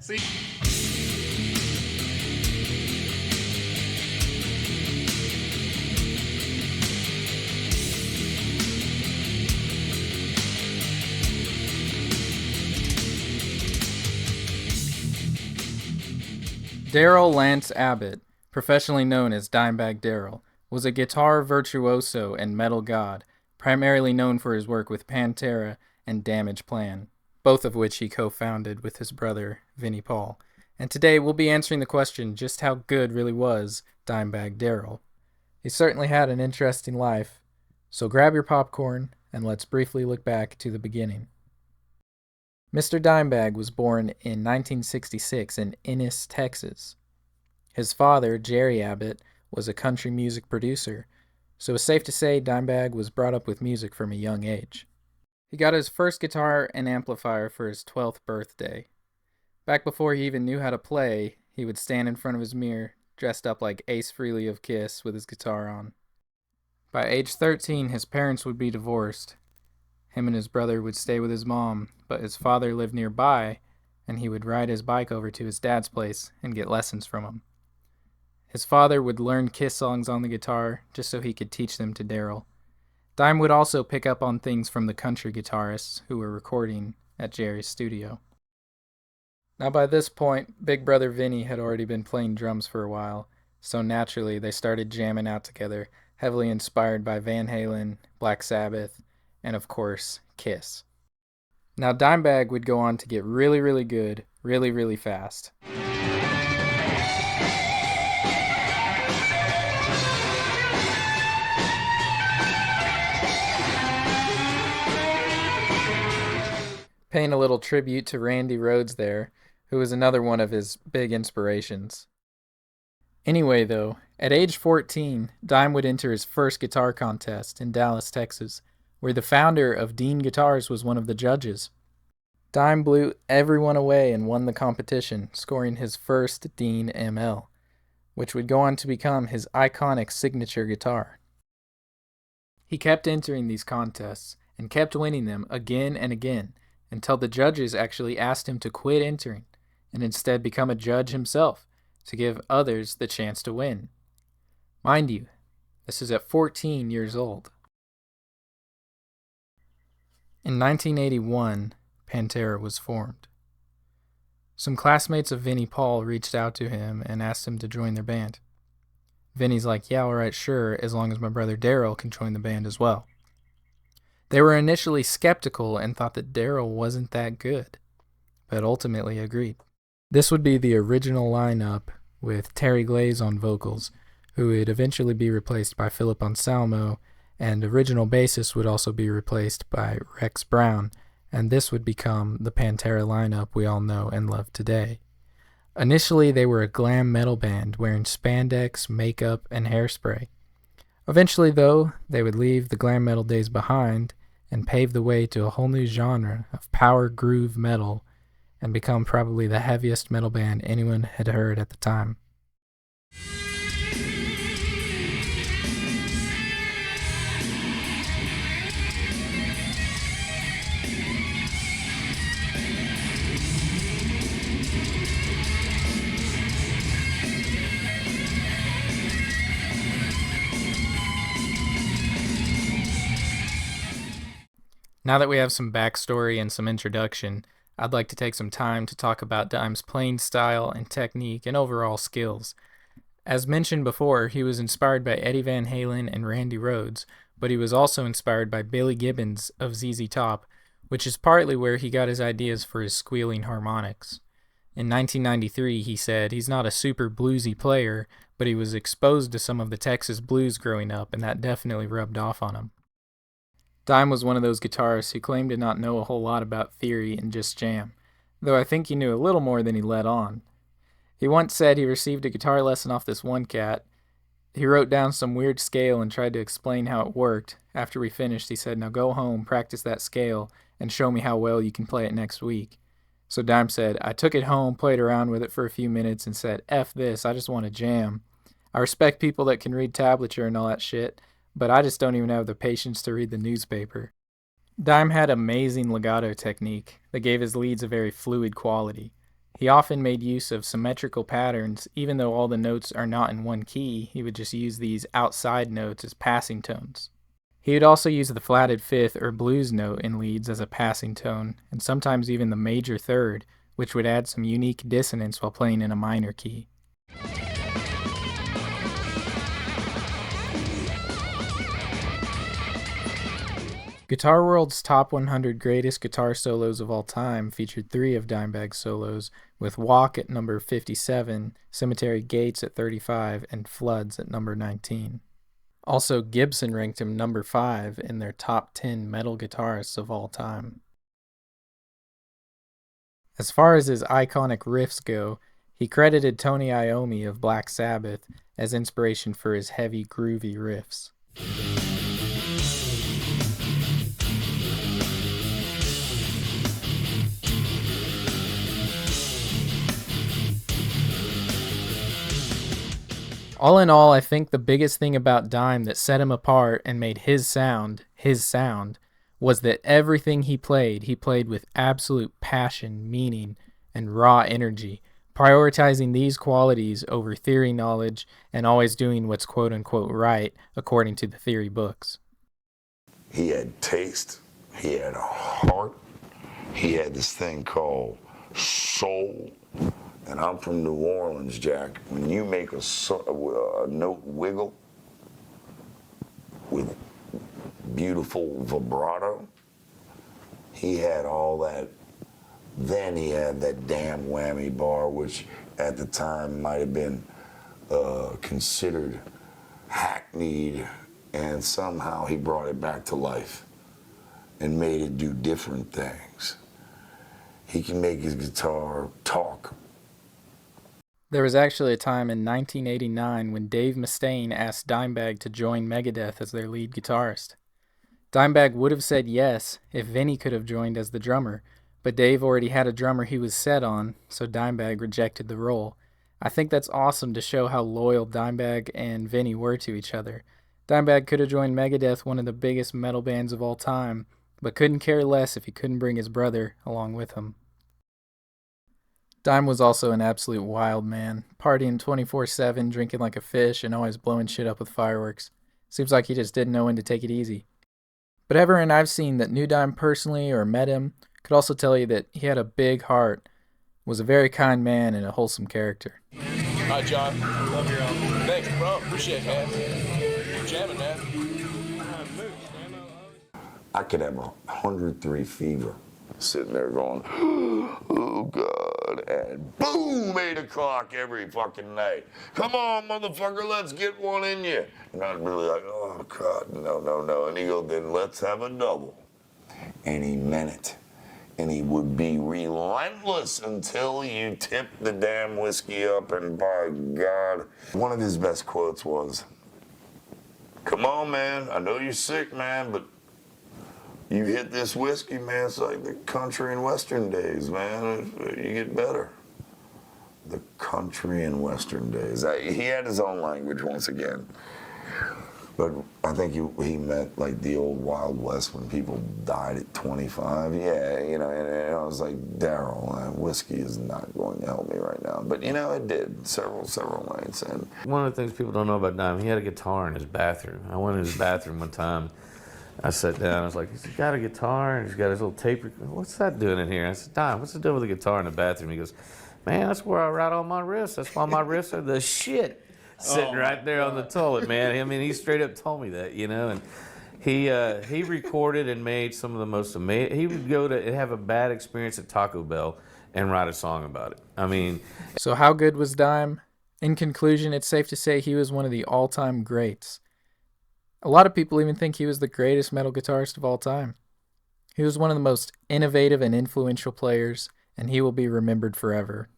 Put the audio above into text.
See? Darrell Lance Abbott, professionally known as Dimebag Darrell, was a guitar virtuoso and metal god, primarily known for his work with Pantera and Damage Plan, both of which he co-founded with his brother, Vinnie Paul. And today we'll be answering the question just how good really was Dimebag Darrell. He certainly had an interesting life, so grab your popcorn and let's briefly look back to the beginning. Mr. Dimebag was born in 1966 in Ennis, Texas. His father, Jerry Abbott, was a country music producer, so it's safe to say Dimebag was brought up with music from a young age. He got his first guitar and amplifier for his 12th birthday. Back before he even knew how to play, he would stand in front of his mirror, dressed up like Ace Frehley of Kiss with his guitar on. By age 13, his parents would be divorced. Him and his brother would stay with his mom, but his father lived nearby, and he would ride his bike over to his dad's place and get lessons from him. His father would learn Kiss songs on the guitar just so he could teach them to Darrell. Dime would also pick up on things from the country guitarists who were recording at Jerry's studio. Now by this point, big brother Vinny had already been playing drums for a while, so naturally they started jamming out together, heavily inspired by Van Halen, Black Sabbath, and of course, Kiss. Now Dimebag would go on to get really, really good, really, really fast. Paying a little tribute to Randy Rhoads there, who was another one of his big inspirations. Anyway though, at age 14, Dime would enter his first guitar contest in Dallas, Texas, where the founder of Dean Guitars was one of the judges. Dime blew everyone away and won the competition, scoring his first Dean ML, which would go on to become his iconic signature guitar. He kept entering these contests and kept winning them again and again, until the judges actually asked him to quit entering and instead become a judge himself to give others the chance to win. Mind you, this is at 14 years old. In 1981, Pantera was formed. Some classmates of Vinnie Paul reached out to him and asked him to join their band. Vinnie's like, yeah, alright, sure, as long as my brother Darrell can join the band as well. They were initially skeptical and thought that Darrell wasn't that good, but ultimately agreed. This would be the original lineup with Terry Glaze on vocals, who would eventually be replaced by Philip Anselmo, and original bassist would also be replaced by Rex Brown, and this would become the Pantera lineup we all know and love today. Initially, they were a glam metal band wearing spandex, makeup, and hairspray. Eventually, though, they would leave the glam metal days behind and pave the way to a whole new genre of power groove metal and become probably the heaviest metal band anyone had heard at the time. Now that we have some backstory and some introduction, I'd like to take some time to talk about Dime's playing style and technique and overall skills. As mentioned before, he was inspired by Eddie Van Halen and Randy Rhoads, but he was also inspired by Billy Gibbons of ZZ Top, which is partly where he got his ideas for his squealing harmonics. In 1993, he said he's not a super bluesy player, but he was exposed to some of the Texas blues growing up, and that definitely rubbed off on him. Dime was one of those guitarists who claimed to not know a whole lot about theory and just jam, though I think he knew a little more than he let on. He once said he received a guitar lesson off this one cat. He wrote down some weird scale and tried to explain how it worked. After we finished, he said, "Now go home, practice that scale, and show me how well you can play it next week." So Dime said, "I took it home, played around with it for a few minutes, and said, F this, I just want to jam. I respect people that can read tablature and all that shit, but I just don't even have the patience to read the newspaper." Dime had amazing legato technique that gave his leads a very fluid quality. He often made use of symmetrical patterns. Even though all the notes are not in one key, he would just use these outside notes as passing tones. He would also use the flatted fifth or blues note in leads as a passing tone, and sometimes even the major third, which would add some unique dissonance while playing in a minor key. Guitar World's Top 100 Greatest Guitar Solos of All Time featured 3 of Dimebag's solos, with Walk at number 57, Cemetery Gates at 35, and Floods at number 19. Also, Gibson ranked him number 5 in their top 10 metal guitarists of all time. As far as his iconic riffs go, he credited Tony Iommi of Black Sabbath as inspiration for his heavy, groovy riffs. All in all, I think the biggest thing about Dime that set him apart and made his sound, was that everything he played with absolute passion, meaning, and raw energy, prioritizing these qualities over theory knowledge and always doing what's quote-unquote right according to the theory books. He had taste, he had a heart, he had this thing called soul. And I'm from New Orleans, Jack. When you make a note wiggle with beautiful vibrato, he had all that. Then he had that damn whammy bar, which at the time might have been considered hackneyed, and somehow he brought it back to life and made it do different things. He can make his guitar talk. There was actually a time in 1989 when Dave Mustaine asked Dimebag to join Megadeth as their lead guitarist. Dimebag would have said yes if Vinny could have joined as the drummer, but Dave already had a drummer he was set on, so Dimebag rejected the role. I think that's awesome to show how loyal Dimebag and Vinny were to each other. Dimebag could have joined Megadeth, one of the biggest metal bands of all time, but couldn't care less if he couldn't bring his brother along with him. Dime was also an absolute wild man, partying 24/7, drinking like a fish, and always blowing shit up with fireworks. Seems like he just didn't know when to take it easy. But everyone I've seen that knew Dime personally or met him could also tell you that he had a big heart, was a very kind man, and a wholesome character. Hi, John. Love your album. Thanks, bro. Appreciate it, man. You're jamming, man. I could have 103 fever sitting there going, oh God, and boom, 8 o'clock every fucking night. Come on, motherfucker, let's get one in you. And I'd be like, oh God, no. And he'd go, then let's have a double. And he meant it. And he would be relentless until you tipped the damn whiskey up, and by God. One of his best quotes was, come on, man, I know you're sick, man, but you hit this whiskey, man, it's like the country and western days, man. You get better. The country and western days. He had his own language once again. But I think he meant like the old Wild West when people died at 25. Yeah, and I was like, Darrell, whiskey is not going to help me right now. But, it did several nights. And one of the things people don't know about Dime, he had a guitar in his bathroom. I went in his bathroom one time. I sat down, I was like, he's got a guitar, and he's got his little tape recorder. What's that doing in here? I said, Dime, what's the deal with the guitar in the bathroom? He goes, man, that's where I write all my riffs. That's why my riffs are the shit. Sitting right there on the toilet, man. I mean, he straight up told me that, and he recorded and made some of the most amazing. He would go to have a bad experience at Taco Bell and write a song about it. I mean, so how good was Dime? In conclusion, it's safe to say he was one of the all-time greats. A lot of people even think he was the greatest metal guitarist of all time. He was one of the most innovative and influential players, and he will be remembered forever.